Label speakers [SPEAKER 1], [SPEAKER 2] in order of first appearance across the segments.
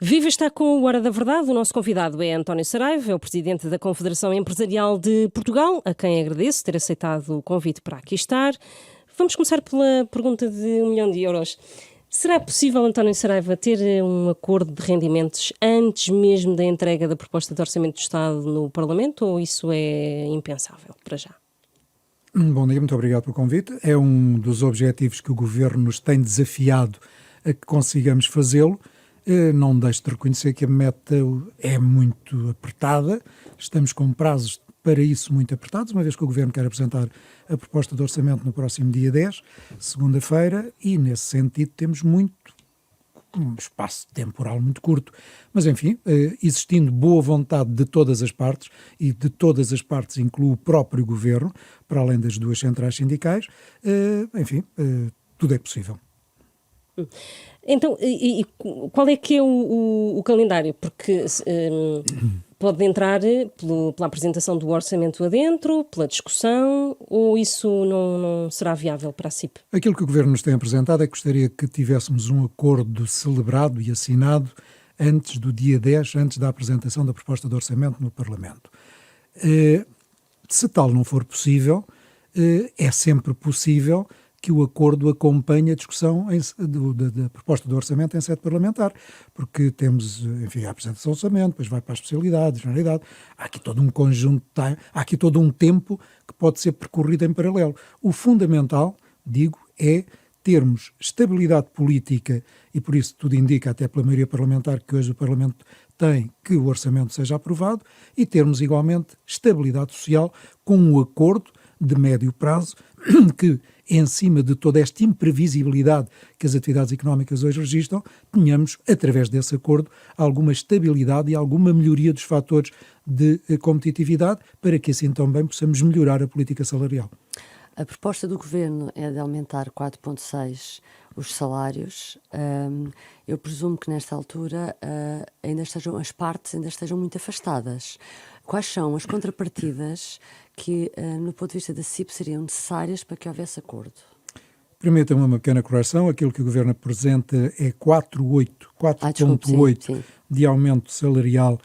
[SPEAKER 1] Viva, está com o Hora da Verdade. O nosso convidado é António Saraiva, é o presidente da Confederação Empresarial de Portugal, a quem agradeço ter aceitado o convite para aqui estar. Vamos começar pela pergunta de €1 milhão. Será possível, António Saraiva, ter um acordo de rendimentos antes mesmo da entrega da proposta de Orçamento do Estado no Parlamento, ou isso é impensável para já?
[SPEAKER 2] Bom dia, muito obrigado pelo convite. É um dos objetivos que o Governo nos tem desafiado a que consigamos fazê-lo. Não deixo de reconhecer que a meta é muito apertada, estamos com prazos para isso muito apertados, uma vez que o Governo quer apresentar a proposta de orçamento no próximo dia 10, segunda-feira, e nesse sentido temos um espaço temporal muito curto. Mas enfim, existindo boa vontade de todas as partes, e de todas as partes inclui o próprio Governo, para além das duas centrais sindicais, tudo é possível.
[SPEAKER 1] Então, qual é que é o calendário? Porque pode entrar pela apresentação do orçamento adentro, pela discussão, ou isso não será viável para a CIP?
[SPEAKER 2] Aquilo que o Governo nos tem apresentado é que gostaria que tivéssemos um acordo celebrado e assinado antes do dia 10, antes da apresentação da proposta de orçamento no Parlamento. Se tal não for possível, é sempre possível que o acordo acompanhe a discussão da proposta do orçamento em sede parlamentar, porque temos, enfim, a apresentação do orçamento, depois vai para a especialidade, generalidade. Há aqui todo um conjunto, há aqui todo um tempo que pode ser percorrido em paralelo. O fundamental, digo, é termos estabilidade política, e por isso tudo indica, até pela maioria parlamentar que hoje o Parlamento tem, que o orçamento seja aprovado, e termos igualmente estabilidade social com um acordo de médio prazo que, em cima de toda esta imprevisibilidade que as atividades económicas hoje registram, tenhamos, através desse acordo, alguma estabilidade e alguma melhoria dos fatores de competitividade, para que assim também possamos melhorar a política salarial.
[SPEAKER 3] A proposta do Governo é de aumentar 4,6 os salários. Eu presumo que nesta altura as partes ainda estejam muito afastadas. Quais são as contrapartidas que, no ponto de vista da CIP, seriam necessárias para que houvesse acordo?
[SPEAKER 2] Permita-me uma pequena correção. Aquilo que o Governo apresenta é 4,8 de aumento salarial,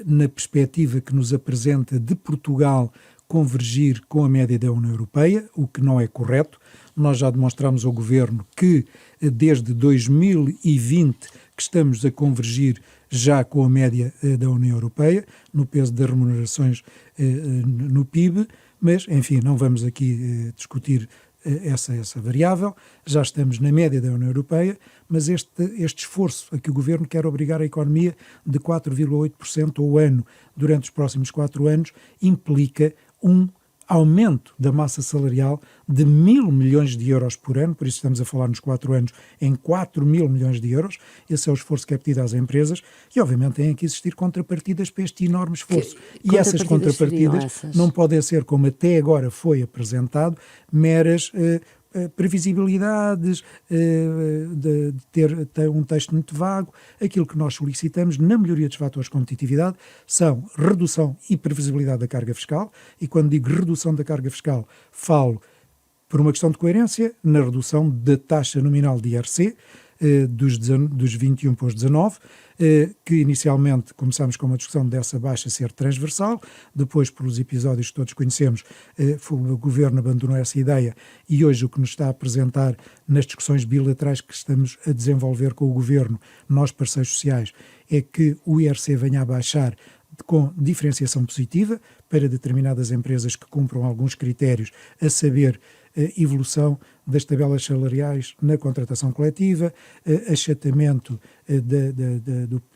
[SPEAKER 2] na perspectiva que nos apresenta de Portugal convergir com a média da União Europeia, o que não é correto. Nós já demonstramos ao Governo que desde 2020 que estamos a convergir já com a média da União Europeia, no peso das remunerações no PIB, mas, enfim, não vamos aqui discutir essa variável. Já estamos na média da União Europeia, mas este esforço a que o Governo quer obrigar a economia de 4,8% ao ano durante os próximos 4 anos implica um aumento da massa salarial de €1.000 milhões por ano, por isso estamos a falar nos 4 anos em €4.000 milhões. Esse é o esforço que é pedido às empresas e, obviamente, têm que existir contrapartidas para este enorme esforço. E essas contrapartidas não podem ser, como até agora foi apresentado, meras previsibilidades, de ter um texto muito vago. Aquilo que nós solicitamos na melhoria dos fatores de competitividade são redução e previsibilidade da carga fiscal, e quando digo redução da carga fiscal, falo por uma questão de coerência na redução da taxa nominal de IRC, dos 21 para os 19, que inicialmente começámos com uma discussão dessa baixa ser transversal, depois, pelos episódios que todos conhecemos, o Governo abandonou essa ideia, e hoje o que nos está a apresentar nas discussões bilaterais que estamos a desenvolver com o Governo, nós parceiros sociais, é que o IRC venha a baixar com diferenciação positiva para determinadas empresas que cumpram alguns critérios, a saber, evolução das tabelas salariais na contratação coletiva, achatamento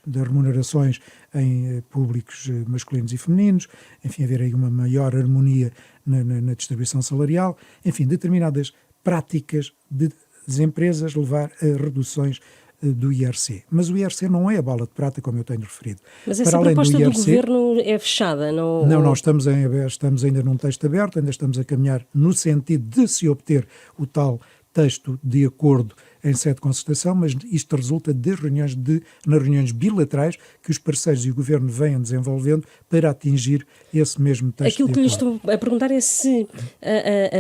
[SPEAKER 2] das remunerações em públicos masculinos e femininos, enfim, haver aí uma maior harmonia na distribuição salarial, enfim, determinadas práticas das empresas levar a reduções do IRC. Mas o IRC não é a bala de prata, como eu tenho referido.
[SPEAKER 1] Mas essa proposta do Governo é fechada?
[SPEAKER 2] Não, estamos ainda num texto aberto, ainda estamos a caminhar no sentido de se obter o tal texto de acordo em sede de concertação, mas isto resulta nas reuniões bilaterais que os parceiros e o Governo vêm desenvolvendo para atingir esse mesmo texto.
[SPEAKER 1] Aquilo que lhe estou a perguntar é se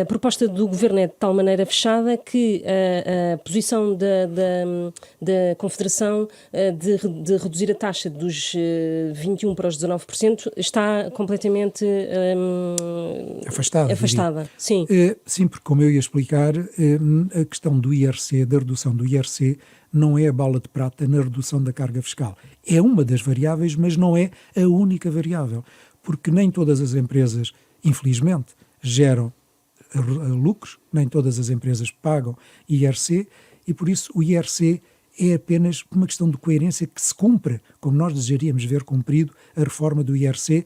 [SPEAKER 1] a proposta do Governo é de tal maneira fechada que a posição da Confederação de reduzir a taxa dos 21% para os 19% está completamente afastada. Sim.
[SPEAKER 2] Sim, porque como eu ia explicar, a questão do IRC, da redução do IRC, não é a bala de prata na redução da carga fiscal. É uma das variáveis, mas não é a única variável, porque nem todas as empresas, infelizmente, geram lucros, nem todas as empresas pagam IRC, e por isso o IRC é apenas uma questão de coerência que se cumpra, como nós desejaríamos ver cumprido a reforma do IRC,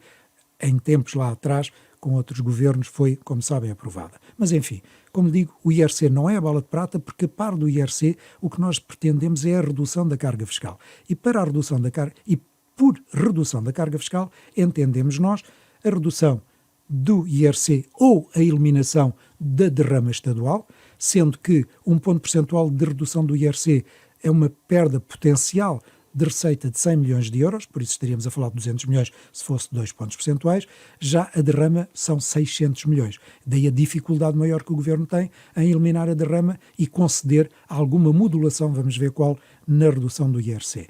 [SPEAKER 2] em tempos lá atrás, com outros governos, foi, como sabem, aprovada. Mas, enfim, como digo, o IRC não é a bala de prata, porque a par do IRC, o que nós pretendemos é a redução da carga fiscal. E para a redução da carga, e por redução da carga fiscal, entendemos nós a redução do IRC ou a eliminação da derrama estadual, sendo que um ponto percentual de redução do IRC é uma perda potencial de receita de 100 milhões de euros, por isso estaríamos a falar de 200 milhões se fosse 2 pontos percentuais, já a derrama são 600 milhões. Daí a dificuldade maior que o Governo tem em eliminar a derrama e conceder alguma modulação, vamos ver qual, na redução do IRC.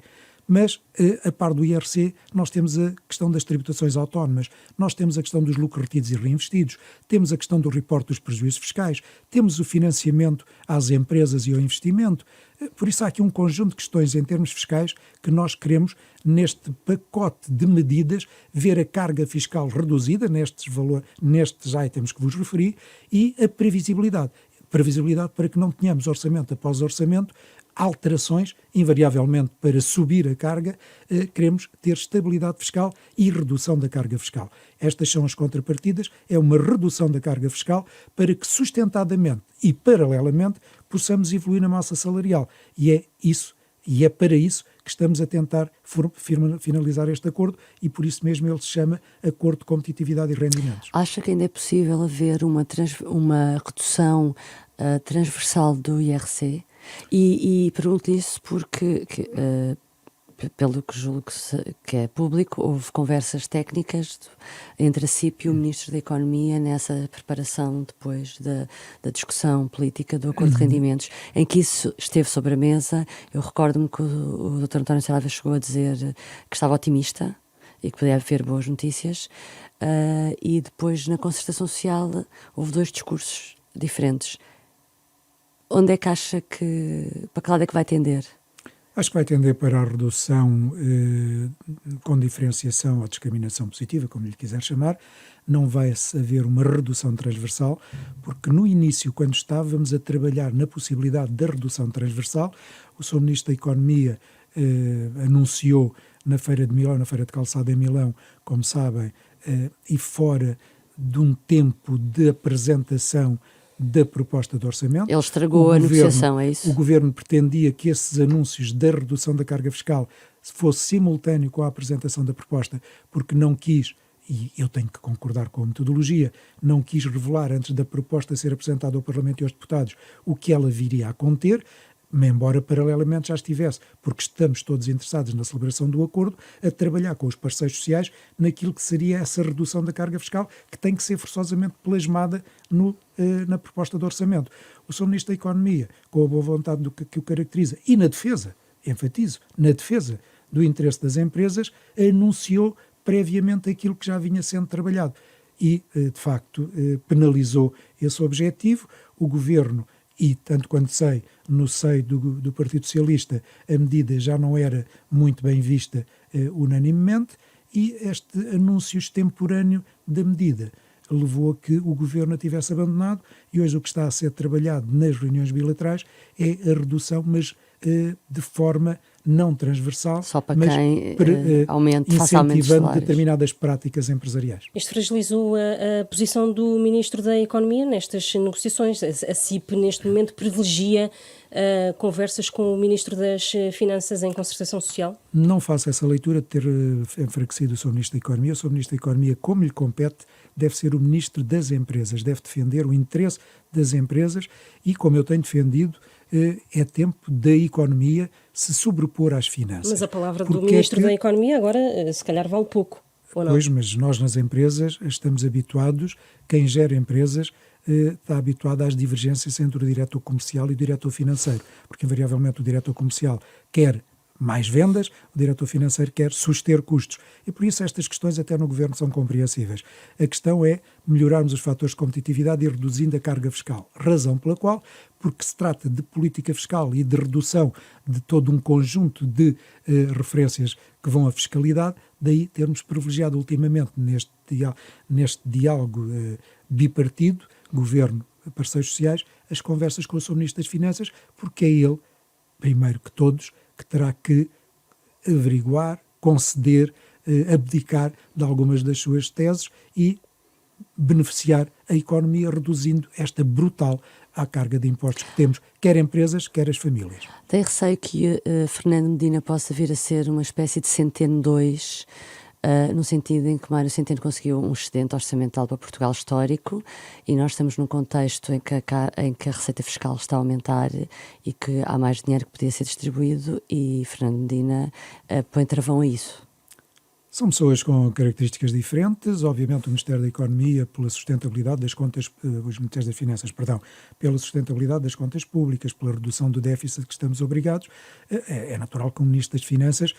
[SPEAKER 2] Mas, a par do IRC, nós temos a questão das tributações autónomas, nós temos a questão dos lucros retidos e reinvestidos, temos a questão do reporte dos prejuízos fiscais, temos o financiamento às empresas e ao investimento. Por isso há aqui um conjunto de questões em termos fiscais que nós queremos, neste pacote de medidas, ver a carga fiscal reduzida nestes itens que vos referi e a previsibilidade. Previsibilidade para que não tenhamos orçamento após orçamento, alterações, invariavelmente para subir a carga, queremos ter estabilidade fiscal e redução da carga fiscal. Estas são as contrapartidas, é uma redução da carga fiscal para que sustentadamente e paralelamente possamos evoluir na massa salarial. E é para isso que estamos a tentar finalizar este acordo e por isso mesmo ele se chama Acordo de Competitividade e Rendimentos.
[SPEAKER 3] Acha que ainda é possível haver uma redução transversal do IRC? E pergunto-lhe isso porque, pelo que julgo que é público, houve conversas técnicas entre a CIP e o Ministro da Economia nessa preparação depois da discussão política do Acordo de Rendimentos, em que isso esteve sobre a mesa. Eu recordo-me que o Dr. António Saraiva chegou a dizer que estava otimista e que podia haver boas notícias, e depois na concertação social houve 2 discursos diferentes. Onde é que acha para que lado é que vai tender?
[SPEAKER 2] Acho que vai tender para a redução com diferenciação ou discriminação positiva, como lhe quiser chamar. Não vai haver uma redução transversal, porque no início, quando estávamos a trabalhar na possibilidade da redução transversal, o Sr. Ministro da Economia anunciou na Feira de Milão, na Feira de Calçado em Milão, como sabem, e fora de um tempo de apresentação da proposta de orçamento.
[SPEAKER 3] Ele estragou a negociação, é isso?
[SPEAKER 2] O Governo pretendia que esses anúncios da redução da carga fiscal fosse simultâneo com a apresentação da proposta, porque não quis, e eu tenho que concordar com a metodologia, não quis revelar antes da proposta ser apresentada ao Parlamento e aos deputados o que ela viria a conter, embora paralelamente já estivesse, porque estamos todos interessados na celebração do acordo, a trabalhar com os parceiros sociais naquilo que seria essa redução da carga fiscal, que tem que ser forçosamente plasmada na proposta de orçamento. O Sr. Ministro da Economia, com a boa vontade que o caracteriza, e na defesa, enfatizo, na defesa do interesse das empresas, anunciou previamente aquilo que já vinha sendo trabalhado e, de facto, penalizou esse objetivo. O Governo, e tanto quanto sei, no seio do Partido Socialista, a medida já não era muito bem vista unanimemente, e este anúncio extemporâneo da medida levou a que o Governo a tivesse abandonado, e hoje o que está a ser trabalhado nas reuniões bilaterais é a redução, mas de forma não transversal,
[SPEAKER 3] só para
[SPEAKER 2] mas
[SPEAKER 3] quem faça aumentos
[SPEAKER 2] incentivando
[SPEAKER 3] salários.
[SPEAKER 2] determinadas práticas empresariais.
[SPEAKER 1] Isto fragilizou a posição do Ministro da Economia nestas negociações. A CIP, neste momento, privilegia conversas com o Ministro das Finanças em concertação social?
[SPEAKER 2] Não faço essa leitura de ter enfraquecido o Sr. Ministro da Economia. O Sr. Ministro da Economia, como lhe compete, deve ser o Ministro das Empresas, deve defender o interesse das empresas e, como eu tenho defendido, é tempo da economia se sobrepor às finanças.
[SPEAKER 1] Mas a palavra do
[SPEAKER 2] Porque
[SPEAKER 1] Ministro da Economia agora se calhar vale pouco, ou não?
[SPEAKER 2] Pois, mas nós nas empresas estamos habituados, quem gera empresas está habituado às divergências entre o diretor comercial e o diretor financeiro, porque invariavelmente o diretor comercial quer mais vendas, o diretor financeiro quer suster custos. E por isso estas questões até no governo são compreensíveis. A questão é melhorarmos os fatores de competitividade e reduzindo a carga fiscal. Razão pela qual, porque se trata de política fiscal e de redução de todo um conjunto de referências que vão à fiscalidade, daí termos privilegiado ultimamente neste diálogo bipartido, governo, parceiros sociais, as conversas com o Sr. Ministro das Finanças, porque é ele, primeiro que todos, que terá que averiguar, conceder, abdicar de algumas das suas teses e beneficiar a economia, reduzindo esta brutal à carga de impostos que temos, quer empresas, quer as famílias.
[SPEAKER 3] Tem receio que Fernando Medina possa vir a ser uma espécie de Centeno 2, no sentido em que Mário Centeno conseguiu um excedente orçamental para Portugal histórico e nós estamos num contexto em que a receita fiscal está a aumentar e que há mais dinheiro que podia ser distribuído e Fernando Medina põe travão a isso.
[SPEAKER 2] São pessoas com características diferentes. Obviamente o Ministério da Economia pela sustentabilidade das contas, os Ministérios das Finanças, perdão, pela sustentabilidade das contas públicas, pela redução do déficit que estamos obrigados, é natural que o Ministro das Finanças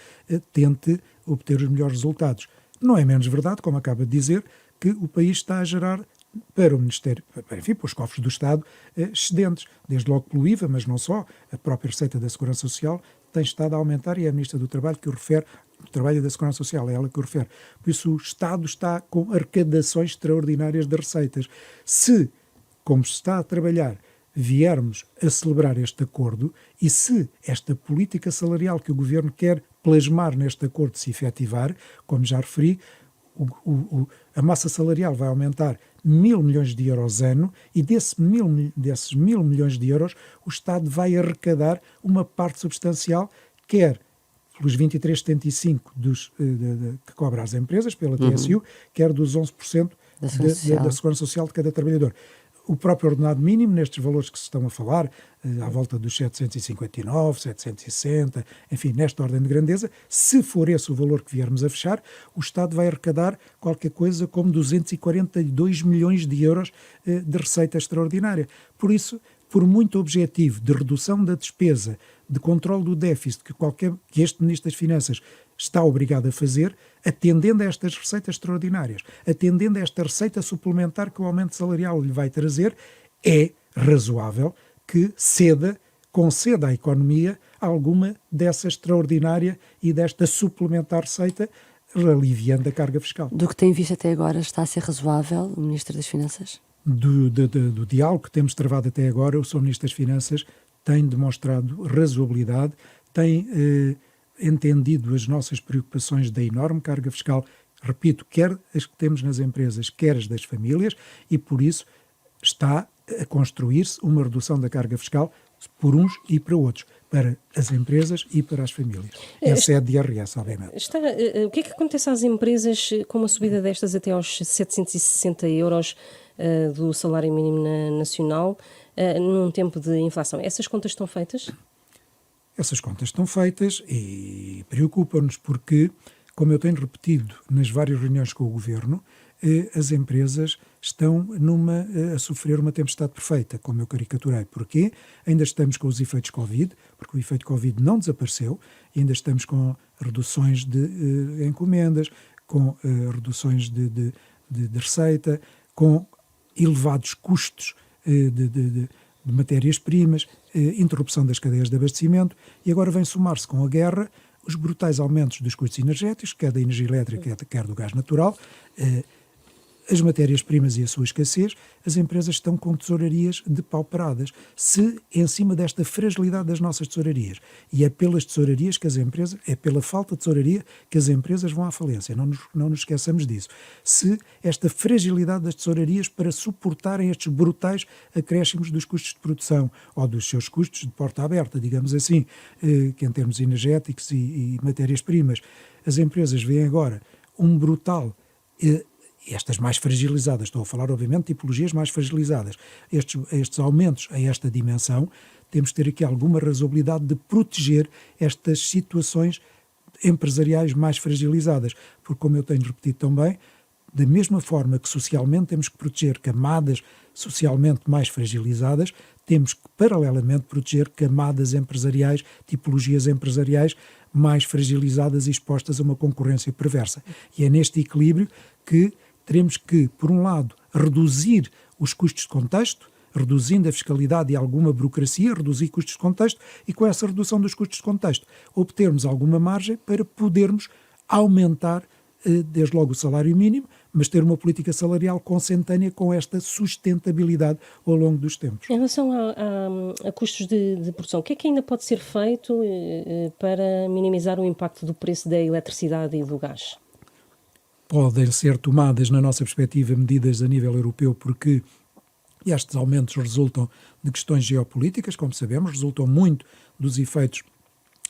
[SPEAKER 2] tente obter os melhores resultados. Não é menos verdade, como acaba de dizer, que o país está a gerar para o Ministério, enfim, para os cofres do Estado, excedentes, desde logo pelo IVA, mas não só, a própria receita da Segurança Social tem estado a aumentar e é a Ministra do Trabalho que o refere, o Trabalho e da Segurança Social, é ela que o refere. Por isso o Estado está com arrecadações extraordinárias de receitas. Se, como se está a trabalhar, viermos a celebrar este acordo e se esta política salarial que o Governo quer plasmar neste acordo se efetivar, como já referi, a massa salarial vai aumentar 1.000 milhões de euros ano e desses 1.000 milhões de euros o Estado vai arrecadar uma parte substancial, quer pelos 23,75 que cobra às empresas, pela TSU, quer dos 11% da Segurança Social de cada trabalhador. O próprio ordenado mínimo, nestes valores que se estão a falar, à volta dos 759, 760, enfim, nesta ordem de grandeza, se for esse o valor que viermos a fechar, o Estado vai arrecadar qualquer coisa como 242 milhões de euros de receita extraordinária. Por isso, por muito objetivo de redução da despesa, de controle do déficit que este Ministro das Finanças está obrigado a fazer, atendendo a estas receitas extraordinárias, atendendo a esta receita suplementar que o aumento salarial lhe vai trazer, é razoável que conceda à economia alguma dessa extraordinária e desta suplementar receita, aliviando a carga fiscal.
[SPEAKER 3] Do que tem visto até agora, está a ser razoável o Ministro das Finanças?
[SPEAKER 2] Do diálogo que temos travado até agora, o Sr. Ministro das Finanças tem demonstrado razoabilidade, tem entendido as nossas preocupações da enorme carga fiscal, repito, quer as que temos nas empresas, quer as das famílias, e por isso está a construir-se uma redução da carga fiscal por uns e para outros, para as empresas e para as famílias. Em sede de IRS, obviamente.
[SPEAKER 1] O que é que acontece às empresas com uma subida destas até aos 760 euros do salário mínimo nacional num tempo de inflação? Essas contas estão feitas?
[SPEAKER 2] Essas contas estão feitas e preocupam-nos porque, como eu tenho repetido nas várias reuniões com o Governo, as empresas estão a sofrer uma tempestade perfeita, como eu caricaturei. Porquê? Ainda estamos com os efeitos Covid, porque o efeito Covid não desapareceu, e ainda estamos com reduções de encomendas, com reduções de receita, com elevados custos de matérias-primas, interrupção das cadeias de abastecimento, e agora vem somar-se com a guerra os brutais aumentos dos custos energéticos, quer da energia elétrica, quer do gás natural, as matérias-primas e a sua escassez. As empresas estão com tesourarias depauperadas. Se, em cima desta fragilidade das nossas tesourarias, e é pelas tesourarias que as empresas, é pela falta de tesouraria que as empresas vão à falência, não nos esqueçamos disso. Se esta fragilidade das tesourarias para suportarem estes brutais acréscimos dos custos de produção, ou dos seus custos de porta aberta, digamos assim, que em termos energéticos e matérias-primas, as empresas veem agora um brutal estas mais fragilizadas, estou a falar obviamente de tipologias mais fragilizadas, estes aumentos a esta dimensão, temos que ter aqui alguma razoabilidade de proteger estas situações empresariais mais fragilizadas, porque como eu tenho repetido também, da mesma forma que socialmente temos que proteger camadas socialmente mais fragilizadas, temos que paralelamente proteger camadas empresariais, tipologias empresariais mais fragilizadas e expostas a uma concorrência perversa. E é neste equilíbrio que teremos que, por um lado, reduzir os custos de contexto, reduzindo a fiscalidade e alguma burocracia, reduzir custos de contexto e com essa redução dos custos de contexto obtermos alguma margem para podermos aumentar desde logo o salário mínimo, mas ter uma política salarial consentânea com esta sustentabilidade ao longo dos tempos.
[SPEAKER 1] Em relação a custos de produção, o que é que ainda pode ser feito para minimizar o impacto do preço da eletricidade e do gás?
[SPEAKER 2] Podem ser tomadas, na nossa perspectiva, medidas a nível europeu, porque estes aumentos resultam de questões geopolíticas, como sabemos, resultam muito dos efeitos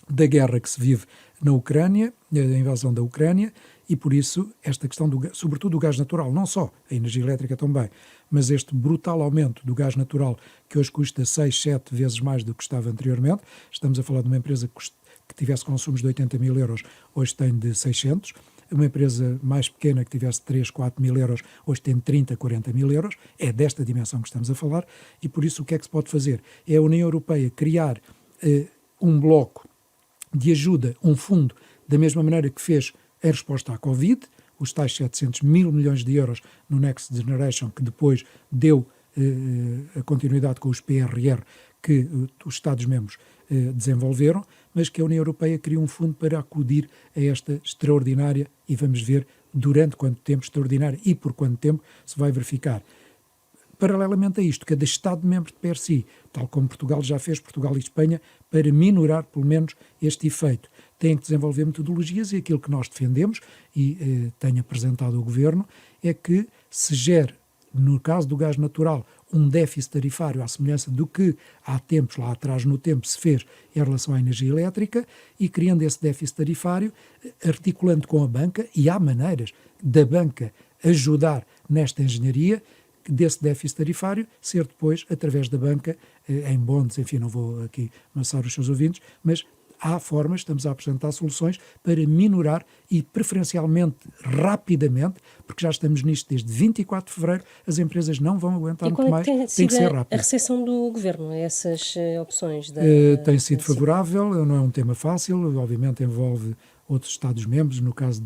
[SPEAKER 2] da guerra que se vive na Ucrânia, da invasão da Ucrânia, e por isso esta questão, sobretudo do gás natural, não só a energia elétrica também, mas este brutal aumento do gás natural que hoje custa 6, 7 vezes mais do que estava anteriormente. Estamos a falar de uma empresa que tivesse consumos de 80 mil euros, hoje tem de 600. Uma empresa mais pequena que tivesse 3, 4 mil euros, hoje tem 30, 40 mil euros. É desta dimensão que estamos a falar e por isso o que é que se pode fazer? É a União Europeia criar um bloco de ajuda, um fundo, da mesma maneira que fez em resposta à Covid, os tais 700 mil milhões de euros no Next Generation, que depois deu a continuidade com os PRR que os Estados-membros desenvolveram, mas que a União Europeia criou um fundo para acudir a esta extraordinária, e vamos ver durante quanto tempo extraordinária e por quanto tempo se vai verificar. Paralelamente a isto, cada Estado-membro de per si, tal como Portugal já fez, Portugal e Espanha, para minorar pelo menos este efeito, têm que desenvolver metodologias e aquilo que nós defendemos e tenho apresentado ao Governo é que se gere, no caso do gás natural, um déficit tarifário à semelhança do que há tempos, lá atrás no tempo, se fez em relação à energia elétrica e criando esse déficit tarifário, articulando com a banca, e há maneiras da banca ajudar nesta engenharia, desse déficit tarifário ser depois, através da banca, em bonds, enfim, não vou aqui amassar os seus ouvintes, mas há formas, estamos a apresentar soluções para minorar e preferencialmente rapidamente, porque já estamos nisto desde 24 de fevereiro, as empresas não vão aguentar muito mais, tem que ser rápido.
[SPEAKER 1] A recepção do Governo a essas opções?
[SPEAKER 2] Tem sido favorável, não é um tema fácil, obviamente envolve outros Estados-membros, no caso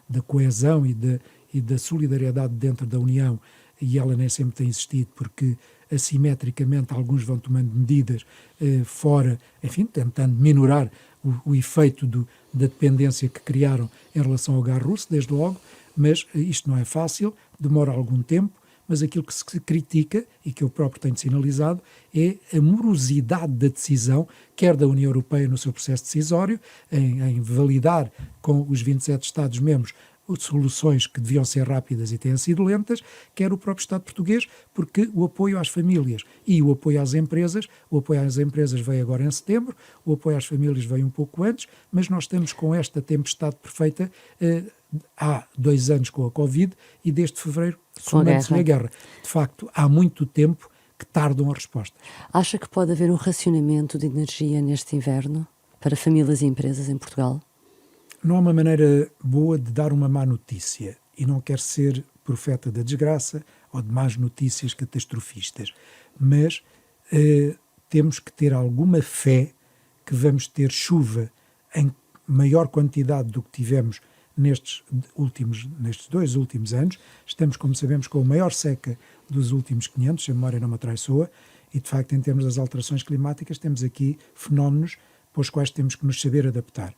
[SPEAKER 2] da coesão e da solidariedade dentro da União, e ela nem sempre tem existido, porque assimetricamente alguns vão tomando medidas fora, enfim, tentando minorar o efeito da dependência que criaram em relação ao gás russo, desde logo, mas isto não é fácil, demora algum tempo, mas aquilo que se critica, e que eu próprio tenho sinalizado, é a morosidade da decisão, quer da União Europeia no seu processo decisório, em validar com os 27 Estados-membros soluções que deviam ser rápidas e têm sido lentas, quer o próprio Estado português, porque o apoio às famílias e o apoio às empresas veio agora em setembro, o apoio às famílias veio um pouco antes, mas nós estamos com esta tempestade perfeita há 2 anos com a Covid e desde fevereiro somando-se a guerra. De facto, há muito tempo que tardam a resposta.
[SPEAKER 3] Acha que pode haver um racionamento de energia neste inverno para famílias e empresas em Portugal?
[SPEAKER 2] Não há uma maneira boa de dar uma má notícia, e não quero ser profeta da desgraça ou de más notícias catastrofistas, mas temos que ter alguma fé que vamos ter chuva em maior quantidade do que tivemos nestes 2 últimos anos. Estamos, como sabemos, com a maior seca dos últimos 500, se a memória não me atraiçoa, e de facto, em termos das alterações climáticas, temos aqui fenómenos para os quais temos que nos saber adaptar.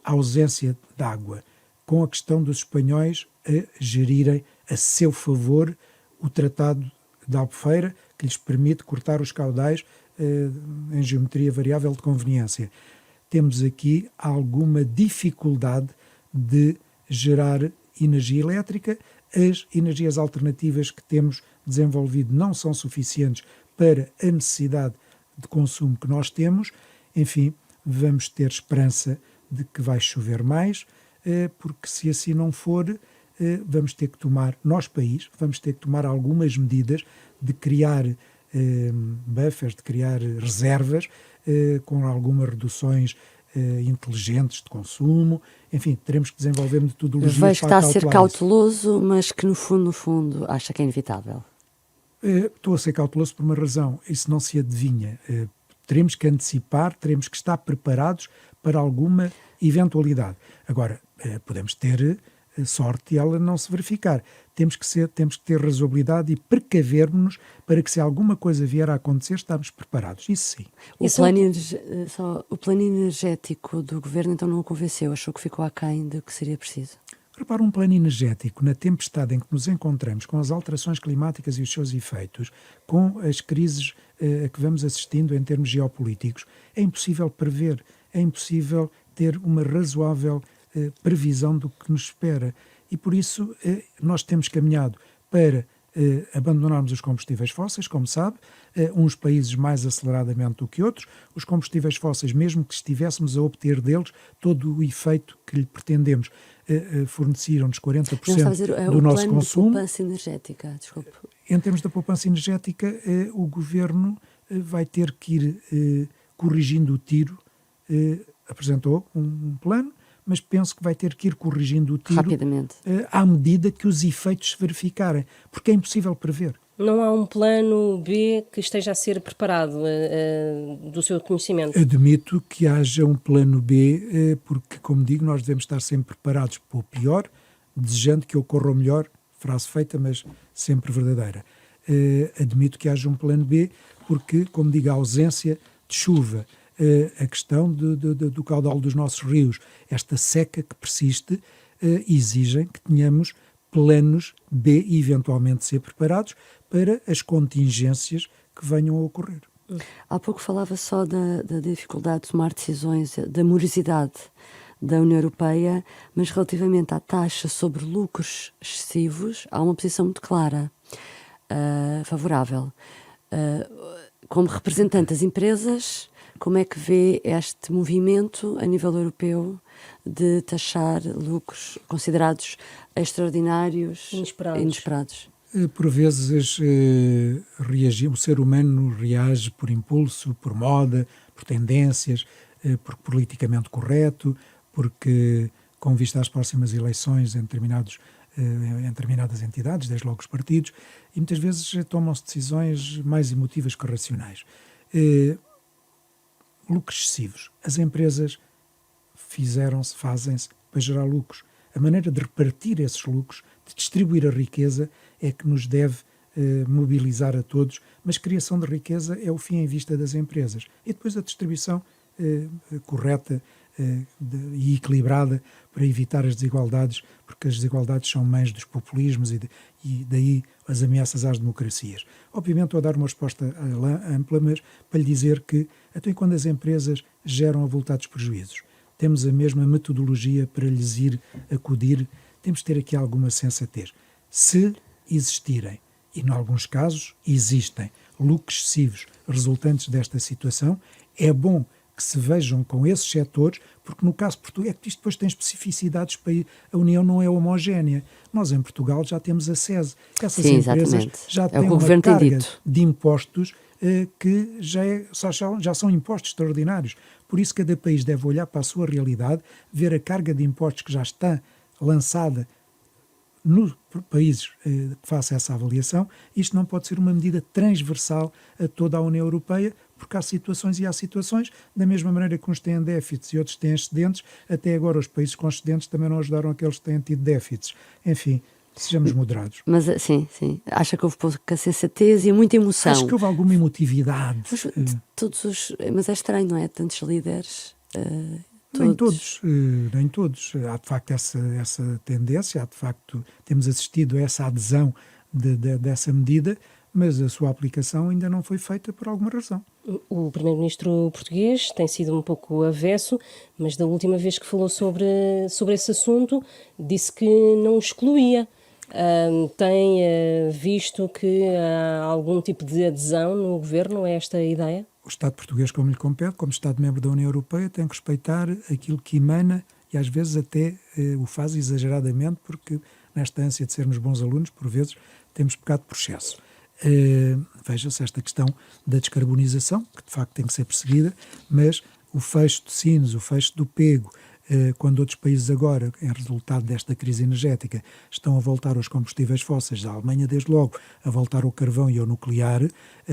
[SPEAKER 2] A ausência de água, com a questão dos espanhóis a gerirem a seu favor o Tratado de Albufeira, que lhes permite cortar os caudais em geometria variável de conveniência. Temos aqui alguma dificuldade de gerar energia elétrica. As energias alternativas que temos desenvolvido não são suficientes para a necessidade de consumo que nós temos. Enfim, vamos ter esperança de que vai chover mais, porque se assim não for, vamos ter que tomar, nós país, vamos ter que tomar algumas medidas de criar buffers, de criar reservas, com algumas reduções inteligentes de consumo. Enfim, teremos que desenvolver metodologias para
[SPEAKER 3] Vejo que está a ser
[SPEAKER 2] calcular isso.
[SPEAKER 3] cauteloso, mas que no fundo, acha que é inevitável.
[SPEAKER 2] Estou a ser cauteloso por uma razão. Isso não se adivinha. Teremos que antecipar, teremos que estar preparados para alguma eventualidade. Agora, podemos ter sorte e ela não se verificar. Temos que ter razoabilidade e precavermos-nos para que, se alguma coisa vier a acontecer, estamos preparados. Isso sim.
[SPEAKER 3] O plano energético do governo então não o convenceu, achou que ficou aquém do que seria preciso.
[SPEAKER 2] Repara, um plano energético, na tempestade em que nos encontramos, com as alterações climáticas e os seus efeitos, com as crises a que vamos assistindo em termos geopolíticos, é impossível prever, é impossível ter uma razoável previsão do que nos espera. E por isso nós temos caminhado para abandonarmos os combustíveis fósseis, como sabe, uns países mais aceleradamente do que outros. Os combustíveis fósseis, mesmo que estivéssemos a obter deles todo o efeito que lhe pretendemos, forneceram-nos 40% do nosso consumo.
[SPEAKER 3] De poupança energética, desculpe.
[SPEAKER 2] Em termos da poupança energética, o Governo vai ter que ir corrigindo o tiro. Apresentou um plano, mas penso que vai ter que ir corrigindo o tiro
[SPEAKER 3] rapidamente,
[SPEAKER 2] à medida que os efeitos se verificarem, porque é impossível prever.
[SPEAKER 1] Não há um plano B que esteja a ser preparado do seu conhecimento?
[SPEAKER 2] Admito que haja um plano B, porque, como digo, nós devemos estar sempre preparados para o pior, desejando que ocorra o melhor, frase feita, mas sempre verdadeira. Admito que haja um plano B, porque, como digo, a ausência de chuva, a questão do caudal dos nossos rios, esta seca que persiste, exigem que tenhamos planos B e eventualmente ser preparados para as contingências que venham a ocorrer.
[SPEAKER 3] Há pouco falava só da dificuldade de tomar decisões, da morosidade da União Europeia, mas relativamente à taxa sobre lucros excessivos, há uma posição muito clara, favorável. Como representante das empresas, como é que vê este movimento a nível europeu de taxar lucros considerados extraordinários, inesperados?
[SPEAKER 2] Por vezes o ser humano reage por impulso, por moda, por tendências, por politicamente correto, porque com vista às próximas eleições em determinadas entidades, desde logo os partidos, e muitas vezes tomam-se decisões mais emotivas que racionais. Lucros excessivos. As empresas fazem-se para gerar lucros. A maneira de repartir esses lucros, de distribuir a riqueza, é que nos deve mobilizar a todos, mas criação de riqueza é o fim em vista das empresas. E depois a distribuição correta e equilibrada para evitar as desigualdades, porque as desigualdades são mães dos populismos e daí as ameaças às democracias. Obviamente estou a dar uma resposta ampla, mas para lhe dizer que, até quando as empresas geram avultados prejuízos, temos a mesma metodologia para lhes ir acudir, temos de ter aqui alguma sensatez. Se existirem, e em alguns casos existem, lucros excessivos resultantes desta situação, é bom que se vejam com esses setores, porque no caso português, é que isto depois tem especificidades, para a União não é homogénea. Nós em Portugal já temos a SES. Essas empresas já têm uma carga de impostos que já são impostos extraordinários. Por isso cada país deve olhar para a sua realidade, ver a carga de impostos que já está lançada no países que faça essa avaliação. Isto não pode ser uma medida transversal a toda a União Europeia, porque há situações, da mesma maneira que uns têm déficits e outros têm excedentes, até agora os países com excedentes também não ajudaram aqueles que têm tido déficits. Enfim, sejamos moderados.
[SPEAKER 3] Mas sim. Acha que houve pouca sensatez e muita emoção?
[SPEAKER 2] Acho que houve alguma emotividade.
[SPEAKER 3] Mas é estranho, não é? Tantos líderes...
[SPEAKER 2] Nem todos. Há de facto essa tendência, temos assistido a essa adesão dessa medida, mas a sua aplicação ainda não foi feita por alguma razão.
[SPEAKER 1] O primeiro-ministro português tem sido um pouco avesso, mas da última vez que falou sobre esse assunto, disse que não excluía. Tem visto que há algum tipo de adesão no governo a esta ideia?
[SPEAKER 2] O Estado português, como lhe compete, como Estado-membro da União Europeia, tem que respeitar aquilo que emana e às vezes até o faz exageradamente, porque nesta ânsia de sermos bons alunos, por vezes temos pecado por excesso. Veja-se esta questão da descarbonização, que de facto tem que ser perseguida, mas o fecho de Sines, o fecho do Pego, quando outros países agora, em resultado desta crise energética, estão a voltar aos combustíveis fósseis, a Alemanha desde logo a voltar ao carvão e ao nuclear,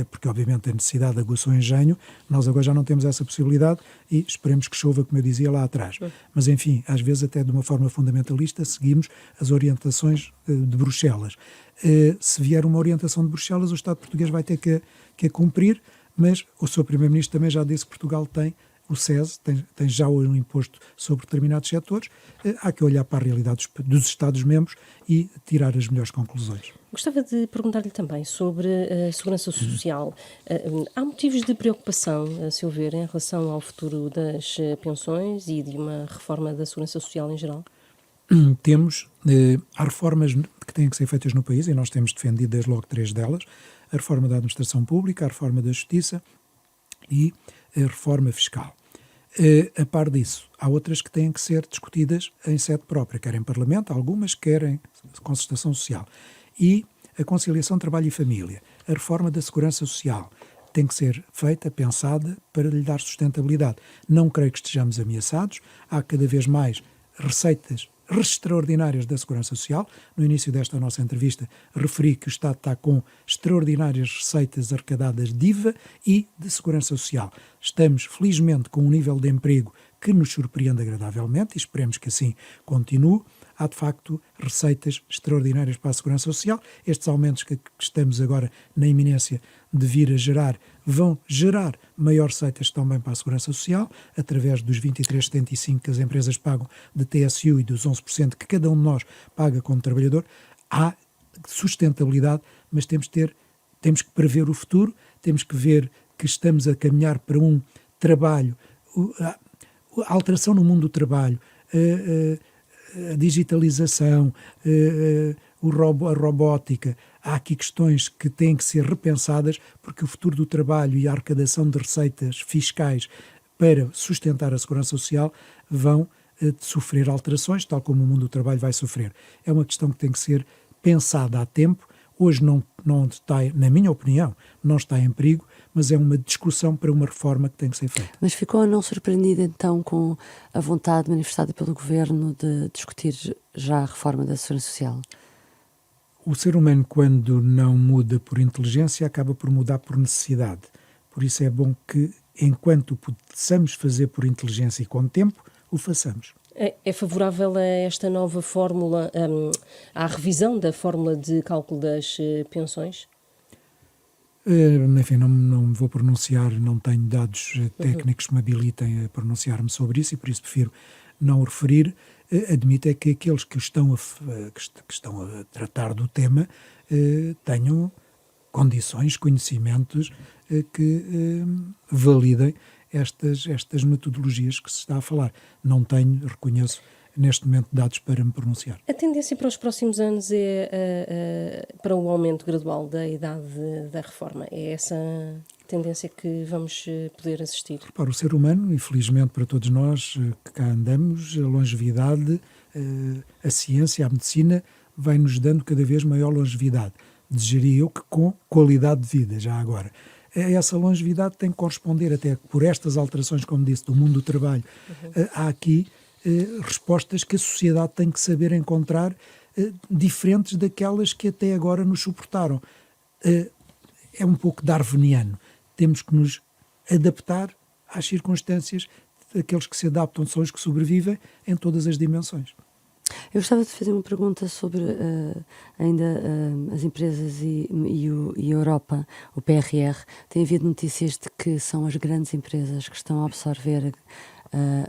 [SPEAKER 2] porque obviamente a necessidade aguçou o engenho, nós agora já não temos essa possibilidade e esperemos que chova, como eu dizia lá atrás. Mas enfim, às vezes até de uma forma fundamentalista seguimos as orientações de Bruxelas. Se vier uma orientação de Bruxelas, o Estado português vai ter que a cumprir, mas o Sr. Primeiro-Ministro também já disse que Portugal tem o SES, tem já o imposto sobre determinados setores. Há que olhar para a realidade dos Estados-membros e tirar as melhores conclusões.
[SPEAKER 1] Gostava de perguntar-lhe também sobre a segurança social. Há motivos de preocupação, a seu ver, em relação ao futuro das pensões e de uma reforma da segurança social em geral?
[SPEAKER 2] Há reformas que têm que ser feitas no país e nós temos defendido desde logo 3 delas. A reforma da administração pública, a reforma da justiça e a reforma fiscal. A par disso, há outras que têm que ser discutidas em sede própria, quer em Parlamento, algumas querem concertação social. E a conciliação trabalho e família, a reforma da segurança social, tem que ser feita, pensada, para lhe dar sustentabilidade. Não creio que estejamos ameaçados, há cada vez mais receitas extraordinárias da Segurança Social. No início desta nossa entrevista referi que o Estado está com extraordinárias receitas arrecadadas de IVA e de Segurança Social. Estamos, felizmente, com um nível de emprego que nos surpreende agradavelmente e esperemos que assim continue. Há, de facto, receitas extraordinárias para a Segurança Social. Estes aumentos que estamos agora na iminência de vir a gerar vão gerar maiores receitas também para a Segurança Social, através dos 23,75% que as empresas pagam de TSU e dos 11% que cada um de nós paga como trabalhador. Há sustentabilidade, mas temos que prever o futuro, temos que ver que estamos a caminhar para um trabalho, a alteração no mundo do trabalho, a digitalização, a robótica. Há aqui questões que têm que ser repensadas, porque o futuro do trabalho e a arrecadação de receitas fiscais para sustentar a segurança social vão sofrer alterações, tal como o mundo do trabalho vai sofrer. É uma questão que tem que ser pensada a tempo. Hoje não está, na minha opinião, não está em perigo, mas é uma discussão para uma reforma que tem que ser feita.
[SPEAKER 3] Mas ficou não surpreendida então com a vontade manifestada pelo Governo de discutir já a reforma da Segurança Social?
[SPEAKER 2] O ser humano, quando não muda por inteligência, acaba por mudar por necessidade. Por isso é bom que, enquanto o possamos fazer por inteligência e com tempo, o façamos.
[SPEAKER 1] É favorável a esta nova fórmula, à revisão da fórmula de cálculo das pensões?
[SPEAKER 2] Enfim, não me vou pronunciar, não tenho dados técnicos que me habilitem a pronunciar-me sobre isso e por isso prefiro não o referir. Admito é que aqueles que estão a tratar do tema tenham condições, conhecimentos que validem estas metodologias que se está a falar. Não tenho, reconheço, neste momento dados para me pronunciar.
[SPEAKER 1] A tendência para os próximos anos é para o aumento gradual da idade da reforma? É essa tendência que vamos poder assistir?
[SPEAKER 2] Para o ser humano, infelizmente para todos nós que cá andamos, a longevidade, a ciência, a medicina, vai-nos dando cada vez maior longevidade. Desejaria eu que com qualidade de vida, já agora. Essa longevidade tem que corresponder até por estas alterações, como disse, do mundo do trabalho. Há aqui respostas que a sociedade tem que saber encontrar, diferentes daquelas que até agora nos suportaram. É um pouco darwiniano. Temos que nos adaptar às circunstâncias. Aqueles que se adaptam são os que sobrevivem em todas as dimensões.
[SPEAKER 3] Eu gostava de fazer uma pergunta sobre ainda as empresas e a Europa, o PRR. Tem havido notícias de que são as grandes empresas que estão a absorver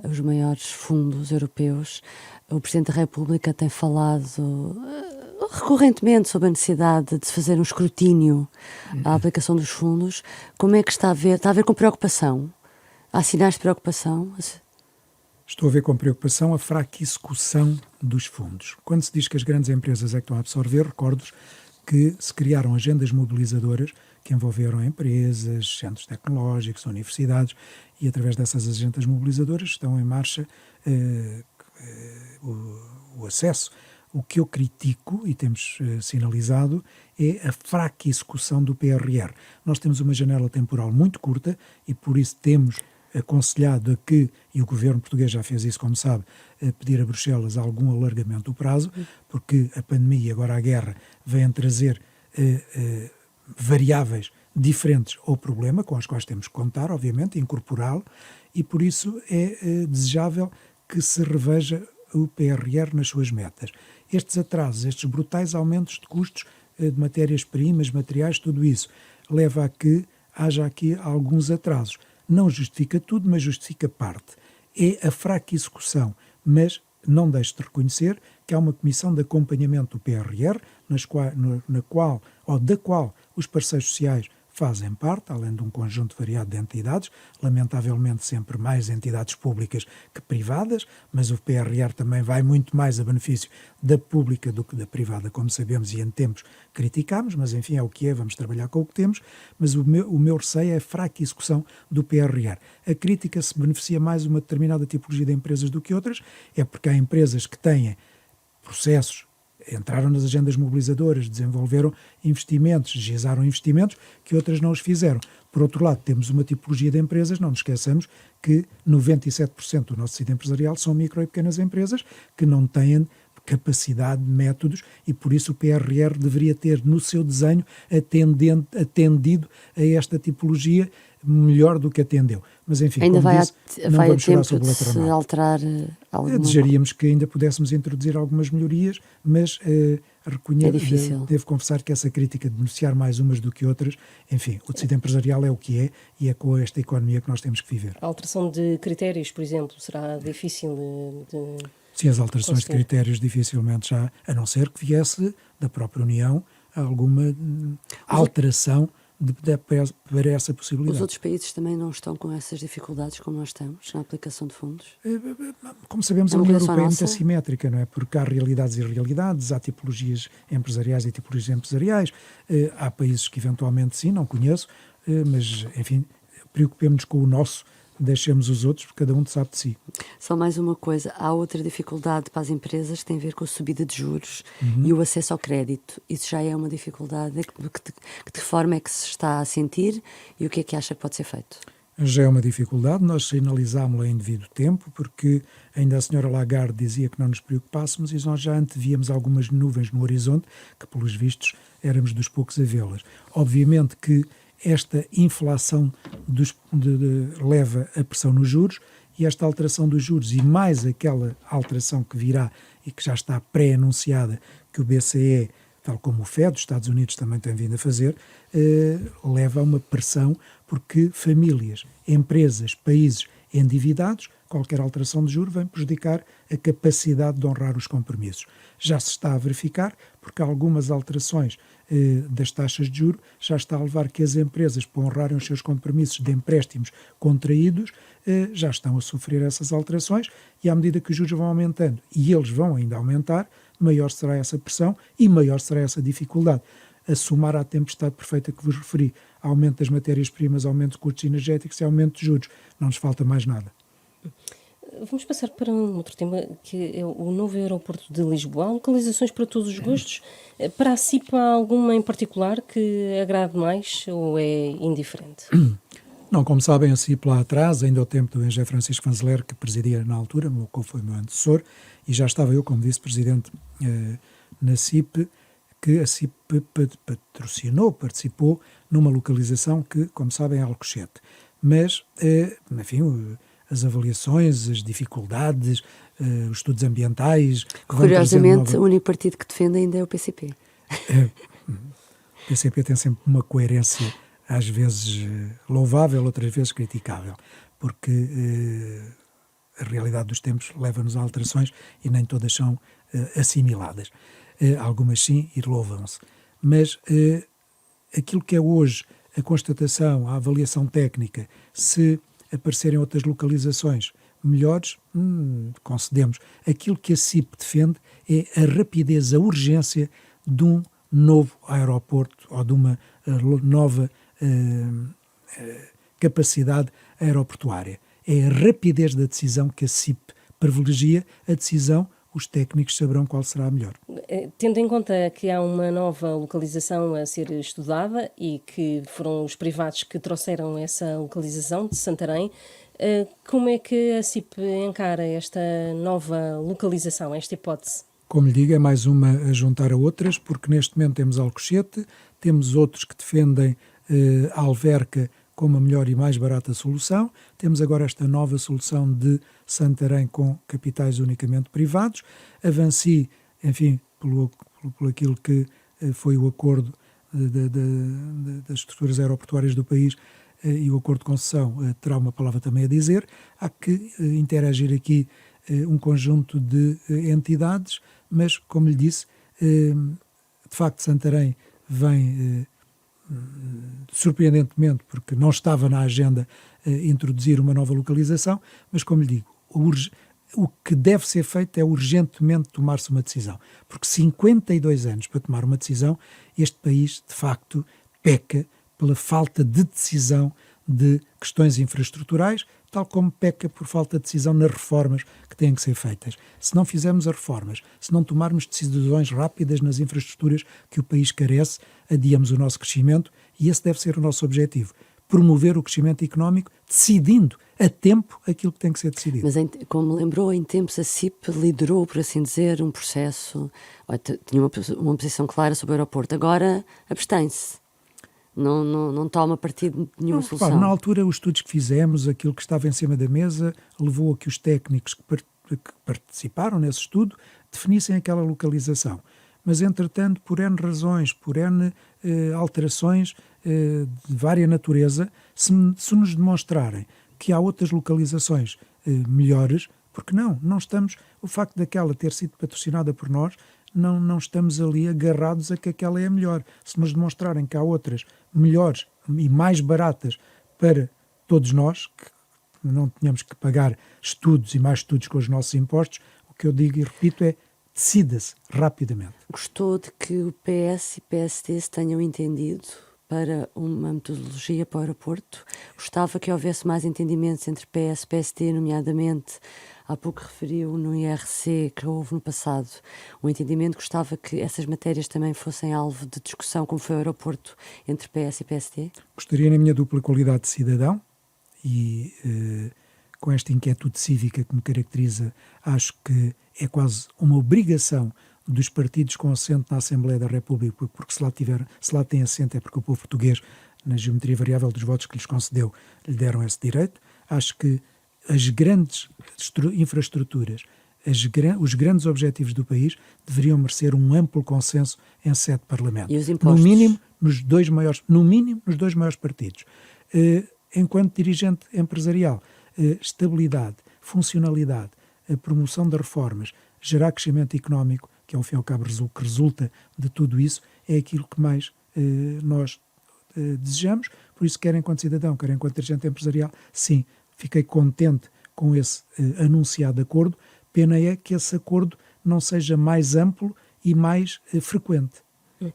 [SPEAKER 3] os maiores fundos europeus. O Presidente da República tem falado recorrentemente sobre a necessidade de se fazer um escrutínio à aplicação dos fundos. Como é que está a ver? Está a ver com preocupação? Há sinais de preocupação?
[SPEAKER 2] Estou a ver com preocupação a fraca execução dos fundos. Quando se diz que as grandes empresas é que estão a absorver, recordo-vos que se criaram agendas mobilizadoras que envolveram empresas, centros tecnológicos, universidades, e através dessas agendas mobilizadoras estão em marcha o acesso, O que eu critico, e temos sinalizado, é a fraca execução do PRR. Nós temos uma janela temporal muito curta e por isso temos aconselhado a que, e o governo português já fez isso, como sabe, a pedir a Bruxelas algum alargamento do prazo, porque a pandemia e agora a guerra vêm trazer variáveis diferentes ao problema, com as quais temos que contar, obviamente, incorporá-lo, e por isso é desejável que se reveja o PRR nas suas metas. Estes atrasos, estes brutais aumentos de custos de matérias-primas, materiais, tudo isso, leva a que haja aqui alguns atrasos. Não justifica tudo, mas justifica parte. É a fraca execução, mas não deixe de reconhecer que há uma comissão de acompanhamento do PRR, da qual os parceiros sociais fazem parte, além de um conjunto variado de entidades, lamentavelmente sempre mais entidades públicas que privadas, mas o PRR também vai muito mais a benefício da pública do que da privada, como sabemos e em tempos criticámos, mas enfim é o que é, vamos trabalhar com o que temos, mas o meu receio é a fraca execução do PRR. A crítica se beneficia mais uma determinada tipologia de empresas do que outras, é porque há empresas que têm processos, entraram nas agendas mobilizadoras, desenvolveram investimentos, gizaram investimentos que outras não os fizeram. Por outro lado, temos uma tipologia de empresas, não nos esqueçamos que 97% do nosso tecido empresarial são micro e pequenas empresas que não têm capacidade, métodos, e por isso o PRR deveria ter no seu desenho atendido a esta tipologia melhor do que atendeu. Mas enfim,
[SPEAKER 3] ainda
[SPEAKER 2] como disse, não
[SPEAKER 3] vai a
[SPEAKER 2] vamos chorar
[SPEAKER 3] tempo
[SPEAKER 2] sobre
[SPEAKER 3] de
[SPEAKER 2] o
[SPEAKER 3] se
[SPEAKER 2] Latramar.
[SPEAKER 3] alterar alguma
[SPEAKER 2] Desejaríamos que ainda pudéssemos introduzir algumas melhorias, mas
[SPEAKER 3] É difícil.
[SPEAKER 2] devo confessar que essa crítica de beneficiar mais umas do que outras, enfim, o tecido empresarial é o que é e é com esta economia que nós temos que viver.
[SPEAKER 1] A alteração de critérios, por exemplo, será difícil de
[SPEAKER 2] Sim, as alterações de
[SPEAKER 1] conseguir.
[SPEAKER 2] critérios dificilmente já, a não ser que viesse da própria União alguma alteração para essa
[SPEAKER 3] Os
[SPEAKER 2] possibilidade.
[SPEAKER 3] outros países também não estão com essas dificuldades como nós estamos na aplicação de fundos?
[SPEAKER 2] Como sabemos,
[SPEAKER 3] É
[SPEAKER 2] a
[SPEAKER 3] uma
[SPEAKER 2] União
[SPEAKER 3] coisa só
[SPEAKER 2] Europeia é muito
[SPEAKER 3] nossa?
[SPEAKER 2] assimétrica, não é? Porque há realidades e realidades, há tipologias empresariais e tipologias empresariais, há países que eventualmente sim, não conheço, mas, enfim, preocupemos-nos com o nosso, deixemos os outros, porque cada um sabe de si.
[SPEAKER 3] Só mais uma coisa, há outra dificuldade para as empresas que tem a ver com a subida de juros e o acesso ao crédito. Isso já é uma dificuldade. Que forma é que se está a sentir e o que é que acha que pode ser feito?
[SPEAKER 2] Já é uma dificuldade, nós sinalizámos-la em devido tempo, porque ainda a senhora Lagarde dizia que não nos preocupássemos e nós já antevíamos algumas nuvens no horizonte, que pelos vistos éramos dos poucos a vê-las. Obviamente que esta inflação leva a pressão nos juros e esta alteração dos juros e mais aquela alteração que virá e que já está pré-anunciada que o BCE, tal como o FED, os Estados Unidos também têm vindo a fazer, leva a uma pressão porque famílias, empresas, países endividados, qualquer alteração de juros vem prejudicar a capacidade de honrar os compromissos. Já se está a verificar, porque algumas alterações das taxas de juros já está a levar que as empresas, para honrarem os seus compromissos de empréstimos contraídos, já estão a sofrer essas alterações e à medida que os juros vão aumentando e eles vão ainda aumentar, maior será essa pressão e maior será essa dificuldade. A somar à tempestade perfeita que vos referi, aumento das matérias-primas, aumento de custos energéticos e aumento de juros. Não nos falta mais nada.
[SPEAKER 1] Vamos passar para um outro tema, que é o novo aeroporto de Lisboa. Há localizações para todos os gostos. Para a CIP há alguma em particular que agrade mais ou é indiferente?
[SPEAKER 2] Não, como sabem, a CIP lá atrás, ainda ao tempo do engenheiro Francisco Vanzeler, que presidia na altura, que foi o meu antecessor, e já estava eu como vice-presidente na CIP, que a CIP participou numa localização que, como sabem, é Alcochete. Mas, enfim, as avaliações, as dificuldades, os estudos ambientais...
[SPEAKER 3] Curiosamente, o único partido que defende ainda é o PCP.
[SPEAKER 2] O PCP tem sempre uma coerência, às vezes louvável, outras vezes criticável, porque a realidade dos tempos leva-nos a alterações e nem todas são assimiladas. Algumas sim e louvam-se. Mas aquilo que é hoje a constatação, a avaliação técnica, se aparecerem outras localizações melhores, concedemos. Aquilo que a CIP defende é a rapidez, a urgência de um novo aeroporto ou de uma nova capacidade aeroportuária. É a rapidez da decisão que a CIP privilegia, a decisão os técnicos saberão qual será a melhor.
[SPEAKER 1] Tendo em conta que há uma nova localização a ser estudada e que foram os privados que trouxeram essa localização de Santarém, como é que a CIP encara esta nova localização, esta hipótese?
[SPEAKER 2] Como lhe digo, é mais uma a juntar a outras, porque neste momento temos Alcochete, temos outros que defendem a Alverca como a melhor e mais barata solução, temos agora esta nova solução de Santarém com capitais unicamente privados, Avanci, enfim, pelo aquilo que foi o acordo das estruturas aeroportuárias do país e o acordo de concessão, terá uma palavra também a dizer. Há que interagir aqui um conjunto de entidades, mas, como lhe disse, de facto Santarém vem surpreendentemente, porque não estava na agenda introduzir uma nova localização, mas, como lhe digo, o que deve ser feito é urgentemente tomar-se uma decisão, porque 52 anos para tomar uma decisão, este país, de facto, peca pela falta de decisão de questões infraestruturais, tal como peca por falta de decisão nas reformas que têm que ser feitas. Se não fizermos as reformas, se não tomarmos decisões rápidas nas infraestruturas que o país carece, adiamos o nosso crescimento e esse deve ser o nosso objetivo. Promover o crescimento económico, decidindo a tempo aquilo que tem que ser decidido.
[SPEAKER 3] Mas, como lembrou, em tempos a CIP liderou, por assim dizer, um processo, tinha uma posição clara sobre o aeroporto. Agora abstém-se. Não toma partido de nenhuma solução.
[SPEAKER 2] Na altura, os estudos que fizemos, aquilo que estava em cima da mesa, levou a que os técnicos que participaram nesse estudo definissem aquela localização. Mas, entretanto, por N razões, por N alterações de vária natureza, se nos demonstrarem que há outras localizações melhores, porque não estamos, o facto daquela ter sido patrocinada por nós, não estamos ali agarrados a que aquela é a melhor. Se nos demonstrarem que há outras melhores e mais baratas para todos nós, que não tenhamos que pagar estudos e mais estudos com os nossos impostos, o que eu digo e repito é: decida-se rapidamente.
[SPEAKER 3] Gostou de que o PS e PSD se tenham entendido para uma metodologia para o aeroporto? Gostava que houvesse mais entendimentos entre PS e PSD, nomeadamente, há pouco referiu no IRC que houve no passado um entendimento. Gostava que essas matérias também fossem alvo de discussão, como foi o aeroporto, entre PS e PSD?
[SPEAKER 2] Gostaria, na minha dupla qualidade de cidadão e com esta inquietude cívica que me caracteriza, acho que é quase uma obrigação dos partidos com assento na Assembleia da República, porque se lá tem assento é porque o povo português, na geometria variável dos votos que lhes concedeu, lhe deram esse direito. Acho que as grandes infraestruturas, os grandes objetivos do país deveriam merecer um amplo consenso em sede de Parlamento.
[SPEAKER 3] E os impostos?
[SPEAKER 2] No mínimo, nos dois maiores partidos. Enquanto dirigente empresarial, estabilidade, funcionalidade, a promoção das reformas, gerar crescimento económico, que ao fim e ao cabo o que resulta de tudo isso, é aquilo que mais nós desejamos. Por isso, quer enquanto cidadão, quer enquanto dirigente empresarial, sim, fiquei contente com esse anunciado acordo. Pena é que esse acordo não seja mais amplo e mais frequente.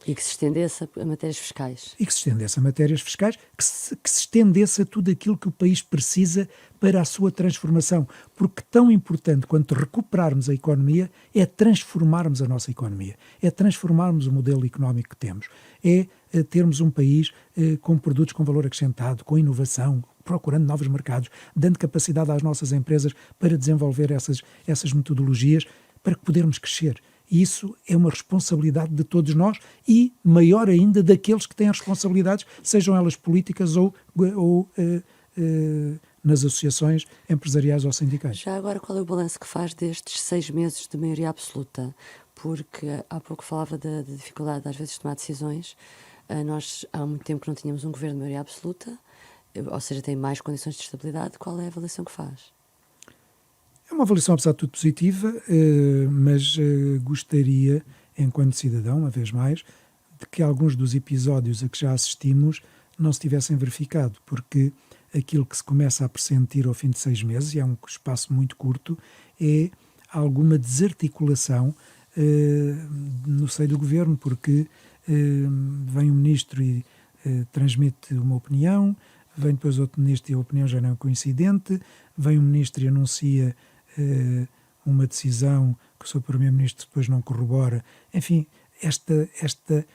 [SPEAKER 3] E que se estendesse a matérias fiscais.
[SPEAKER 2] E que se estendesse a matérias fiscais, que se estendesse a tudo aquilo que o país precisa para a sua transformação. Porque tão importante quanto recuperarmos a economia é transformarmos a nossa economia, é transformarmos o modelo económico que temos, é termos um país com produtos com valor acrescentado, com inovação, procurando novos mercados, dando capacidade às nossas empresas para desenvolver essas metodologias para podermos crescer. E isso é uma responsabilidade de todos nós e, maior ainda, daqueles que têm as responsabilidades, sejam elas políticas ou nas associações empresariais ou sindicais.
[SPEAKER 3] Já agora, qual é o balanço que faz destes 6 meses de maioria absoluta? Porque há pouco falava da dificuldade, às vezes, de tomar decisões. Nós, há muito tempo que não tínhamos um governo de maioria absoluta, ou seja, tem mais condições de estabilidade. Qual é a avaliação que faz?
[SPEAKER 2] É uma avaliação, apesar de tudo, positiva, mas gostaria, enquanto cidadão, uma vez mais, de que alguns dos episódios a que já assistimos não se tivessem verificado, porque aquilo que se começa a pressentir ao fim de 6 meses, e é um espaço muito curto, é alguma desarticulação no seio do governo, porque vem um ministro e transmite uma opinião, vem depois outro ministro e a opinião já não é coincidente, vem um ministro e anuncia uma decisão que o Sr. Primeiro-Ministro depois não corrobora. Enfim, esta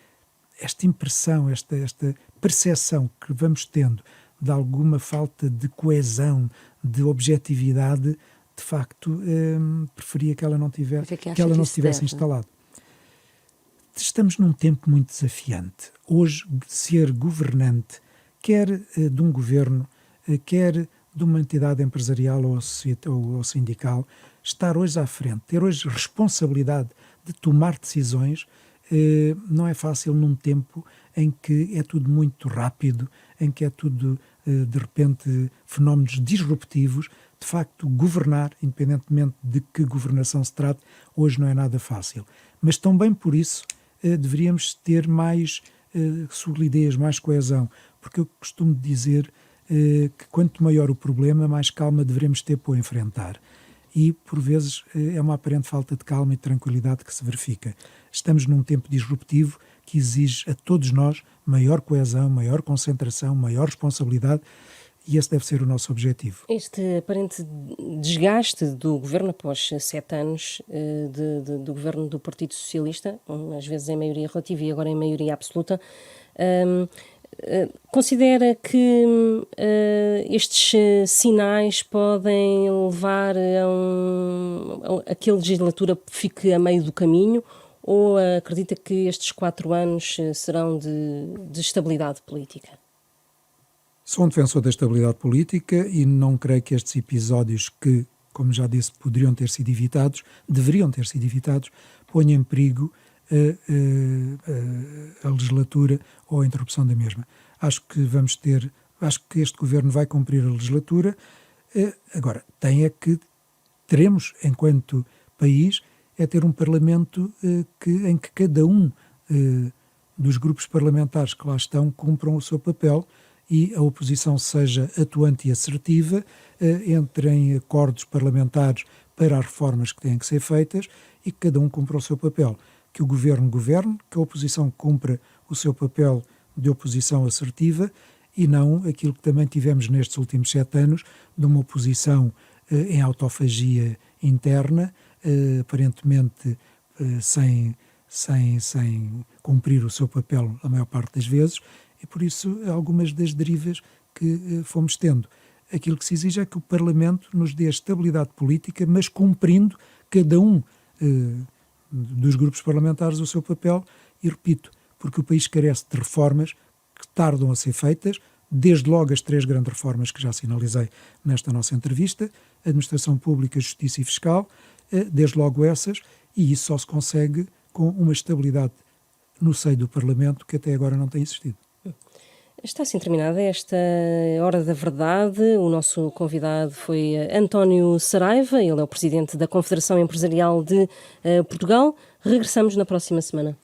[SPEAKER 2] impressão, esta percepção que vamos tendo de alguma falta de coesão, de objetividade, de facto, preferia que ela não estivesse instalado. Estamos num tempo muito desafiante. Hoje, ser governante, quer de um governo, quer de uma entidade empresarial ou sindical, estar hoje à frente, ter hoje responsabilidade de tomar decisões, não é fácil num tempo em que é tudo muito rápido, em que é tudo, de repente, fenómenos disruptivos. De facto, governar, independentemente de que governação se trate, hoje não é nada fácil. Mas também por isso deveríamos ter mais solidez, mais coesão, porque eu costumo dizer que quanto maior o problema, mais calma devemos ter para o enfrentar. E, por vezes, é uma aparente falta de calma e de tranquilidade que se verifica. Estamos num tempo disruptivo que exige a todos nós maior coesão, maior concentração, maior responsabilidade, e esse deve ser o nosso objetivo.
[SPEAKER 1] Este aparente desgaste do governo após 7 anos do governo do Partido Socialista, às vezes em maioria relativa e agora em maioria absoluta, considera que estes sinais podem levar a que a legislatura fique a meio do caminho, ou acredita que estes 4 anos serão de estabilidade política?
[SPEAKER 2] Sou um defensor da estabilidade política e não creio que estes episódios que, como já disse, deveriam ter sido evitados, ponham em perigo a legislatura ou a interrupção da mesma. Acho que este governo vai cumprir a legislatura. Agora, teremos, enquanto país, ter um Parlamento em que cada um dos grupos parlamentares que lá estão cumpram o seu papel e a oposição seja atuante e assertiva, entre em acordos parlamentares para as reformas que têm que ser feitas e que cada um cumpra o seu papel. Que o governo governe, que a oposição cumpra o seu papel de oposição assertiva e não aquilo que também tivemos nestes últimos 7 anos, de uma oposição em autofagia interna, aparentemente sem cumprir o seu papel a maior parte das vezes, e por isso algumas das derivas que fomos tendo. Aquilo que se exige é que o Parlamento nos dê a estabilidade política, mas cumprindo cada um dos grupos parlamentares o seu papel, e repito, porque o país carece de reformas que tardam a ser feitas, desde logo as 3 grandes reformas que já sinalizei nesta nossa entrevista, administração pública, justiça e fiscal, desde logo essas, e isso só se consegue com uma estabilidade no seio do Parlamento que até agora não tem existido.
[SPEAKER 1] Está assim terminada esta Hora da Verdade. O nosso convidado foi António Saraiva, ele é o presidente da Confederação Empresarial de Portugal. Regressamos na próxima semana.